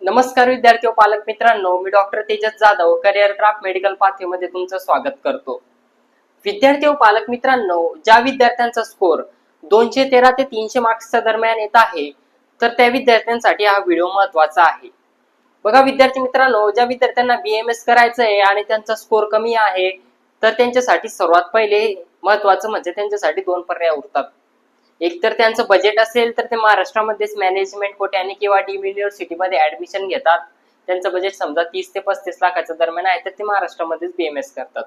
नमस्कार विद्यार्थी व पालक मित्रांनो, मी doctor Tejas Jadhav career craft medical पाथवेमध्ये तुमचं स्वागत करतो। विद्यार्थी व पालक मित्रांनो, ज्या विद्यार्थ्यांचा स्कोर 213 ते 300 मार्क्सच्या दरम्यान येत आहे, तर त्या विद्यार्थ्यांसाठी हा व्हिडिओ महत्त्वाचा आहे। बघा विद्यार्थी मित्रांनो, ज्या विद्यार्थ्यांना BMS करायचं आहे आणि त्यांचा स्कोर कमी आहे, तर त्यांच्यासाठी सर्वात पहिले महत्त्वाचं म्हणजे त्यांच्यासाठी दोन पर्याय उरतात। एक तर त्यांचं बजेट असेल तर ते महाराष्ट्रामध्येच मॅनेजमेंट कोट्याने किंवा डीम्ड युनिव्हर्सिटीमध्ये ऍडमिशन घेतात। त्यांचं बजेट समजा 30 ते 35 लाखाच्या दरम्यान आहे, तर ते महाराष्ट्रामध्येच BMS करतात।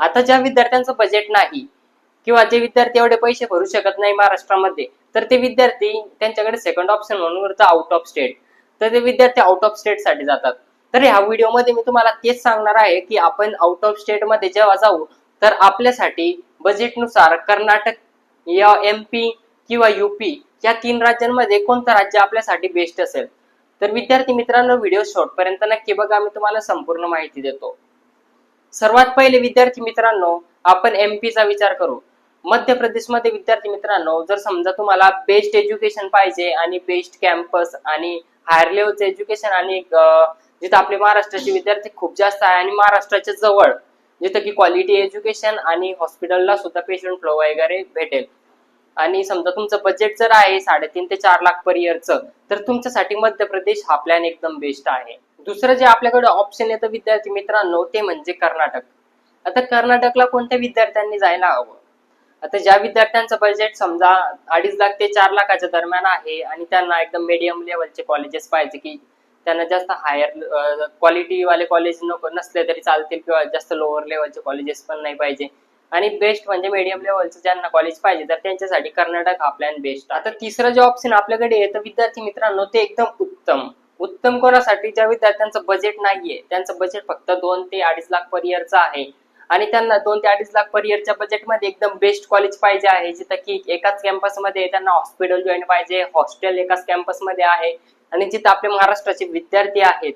आता ज्या विद्यार्थ्यांचं बजेट नाही किंवा जे विद्यार्थी एवढे पैसे भरू शकत नाही महाराष्ट्रामध्ये, तर ते विद्यार्थी त्यांच्याकडे सेकंड ऑप्शन म्हणून उरतं आउट ऑफ स्टेट, तर ते विद्यार्थी आउट ऑफ स्टेट साठी जातात। तर ह्या व्हिडिओमध्ये मी तुम्हाला तेच सांगणार आहे की आपण आउट ऑफ स्टेट मध्ये जेव्हा जाऊ, तर आपल्यासाठी बजेटनुसार कर्नाटक या MP किंवा UP या 3 राज्यांमध्ये कोणतं राज्य आपल्यासाठी बेस्ट असेल। तर विद्यार्थी मित्रांनो, व्हिडिओ शेवटपर्यंत नक्की बघा, मी तुम्हाला संपूर्ण माहिती देतो। सर्वात पहिले विद्यार्थी मित्रांनो, आपण MP चा विचार करू। मध्य प्रदेशमध्ये विद्यार्थी मित्रांनो, जर समजा तुम्हाला बेस्ट एज्युकेशन पाहिजे आणि बेस्ट कॅम्पस आणि हायर लेवलचं एज्युकेशन आणि जिथे आपले महाराष्ट्राचे विद्यार्थी खूप जास्त आहे आणि महाराष्ट्राच्या जवळ जिथे की क्वालिटी एज्युकेशन आणि हॉस्पिटलला सुद्धा पेशंट फ्लो वगैरे भेटेल, आणि समजा तुमचं बजेट जर आहे 3.5 ते 4 लाख पर इयरचं, तर तुमच्यासाठी मध्य प्रदेश हा प्लॅन एकदम बेस्ट आहे। दुसरं जे आपल्याकडे ऑप्शन येतं विद्यार्थी मित्रांनो, ते म्हणजे कर्नाटक। आता कर्नाटकला कोणत्या विद्यार्थ्यांनी जायला हवं? आता ज्या विद्यार्थ्यांचं बजेट समजा 2.5 लाख ते 4 लाखाच्या दरम्यान आहे आणि त्यांना एकदम मीडियम लेवलचे कॉलेजेस पाहिजे, की त्यांना जास्त हायर क्वालिटी वाले कॉलेज नको नसले तरी चालतील किंवा जास्त लोअर लेवलचे कॉलेजेस पण नाही पाहिजे, आणि बेस्ट म्हणजे मीडियम लेवलचं ज्यांना कॉलेज पाहिजे, तर त्यांच्यासाठी कर्नाटक हा प्लॅन बेस्ट। आता तिसरं जे ऑप्शन आपल्याकडे येतं विद्यार्थी मित्रांनो, ते एकदम उत्तम कोणासाठी? ज्या विद्यार्थ्यांचं बजेट नाहीये, त्यांचं बजेट फक्त 2 ते 2.5 लाख पर इयरचं आहे आणि त्यांना 2 ते 2.5 लाख पर इयरच्या बजेटमध्ये एकदम बेस्ट कॉलेज पाहिजे आहे, जिथं की एकाच कॅम्पसमध्ये त्यांना हॉस्पिटल जॉईन पाहिजे, हॉस्टेल एकाच कॅम्पसमध्ये आहे आणि जिथं आपले महाराष्ट्राचे विद्यार्थी आहेत,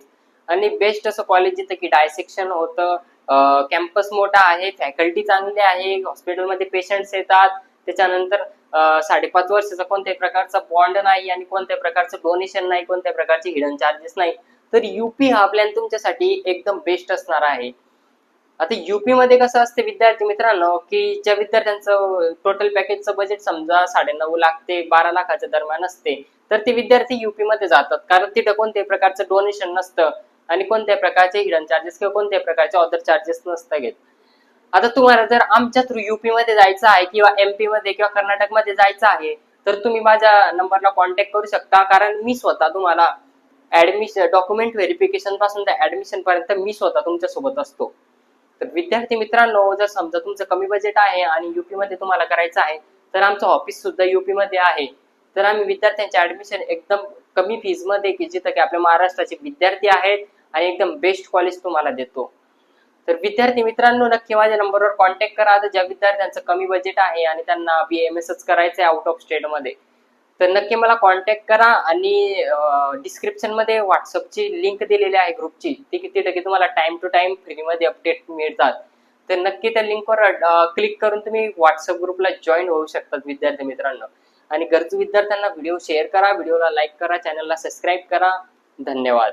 आणि बेस्ट असं कॉलेज जिथं की डायसेक्शन होतं, कॅम्पस मोठा आहे, फॅकल्टी चांगली आहे, हॉस्पिटलमध्ये पेशंट्स येतात, त्याच्यानंतर 5.5 वर्षाचा कोणत्याही प्रकारचा बॉन्ड नाही आणि कोणत्याही प्रकारचं डोनेशन नाही, कोणत्याही प्रकारचे हिडन चार्जेस नाही, तर UP हा प्लॅन तुमच्यासाठी एकदम बेस्ट असणार आहे। आता UP मध्ये कसं असते विद्यार्थी मित्रांनो, की ज्या विद्यार्थ्यांचं टोटल पॅकेजचं बजेट समजा 9.5 लाख ते 12 लाखाच्या दरम्यान असते, तर ते विद्यार्थी UP मध्ये जातात, कारण तिथं कोणत्याही प्रकारचं डोनेशन नसतं आणि कोणत्याही प्रकारचे हिडन चार्जेस किंवा कोणत्याही प्रकारचे अदर चार्जेस नसतात घेत। आता तुम्हाला जर आमच्या थ्रू UP मध्ये जायचं आहे किंवा MP मध्ये किंवा कर्नाटक मध्ये जायचं आहे, तर तुम्ही माझ्या नंबरला कॉन्टॅक्ट करू शकता, कारण मी स्वतः तुम्हाला ऍडमिशन डॉक्युमेंट व्हेरिफिकेशन पासून ते ऍडमिशन पर्यंत मी स्वतः तुमच्या सोबत असतो। तर विद्यार्थी मित्रांनो, जर समजा तुमचं कमी बजेट आहे आणि UP मध्ये तुम्हाला करायचं आहे, तर आमचं ऑफिस सुद्धा UP मध्ये आहे। तर आम्ही विद्यार्थ्यांचे ऍडमिशन एकदम कमी फीज मध्ये, की जिथं की आपल्या महाराष्ट्राचे विद्यार्थी आहेत, आणि एकदम बेस्ट कॉलेज तुम्हाला देतो। तर विद्यार्थी मित्रांनो, नक्की माझ्या नंबरवर कॉन्टॅक्ट करा। आता ज्या विद्यार्थ्यांचं कमी बजेट आहे आणि त्यांना BMS करायचं आहे आउट ऑफ स्टेट मध्ये, तर नक्की मला कॉन्टॅक्ट करा, आणि डिस्क्रिप्शन मध्ये व्हॉट्सअपची लिंक दिलेली आहे ग्रुपची, तिथे तुम्हाला टाइम टू टाइम फ्रीमध्ये अपडेट मिळतात। तर नक्की त्या लिंकवर क्लिक करून तुम्ही व्हॉट्सअप ग्रुपला जॉईन होऊ शकतात विद्यार्थी मित्रांनो। आणि गरजू विद्यार्थ्यांना व्हिडिओ शेअर करा, व्हिडिओला लाईक करा, चॅनलला सबस्क्राईब करा। धन्यवाद।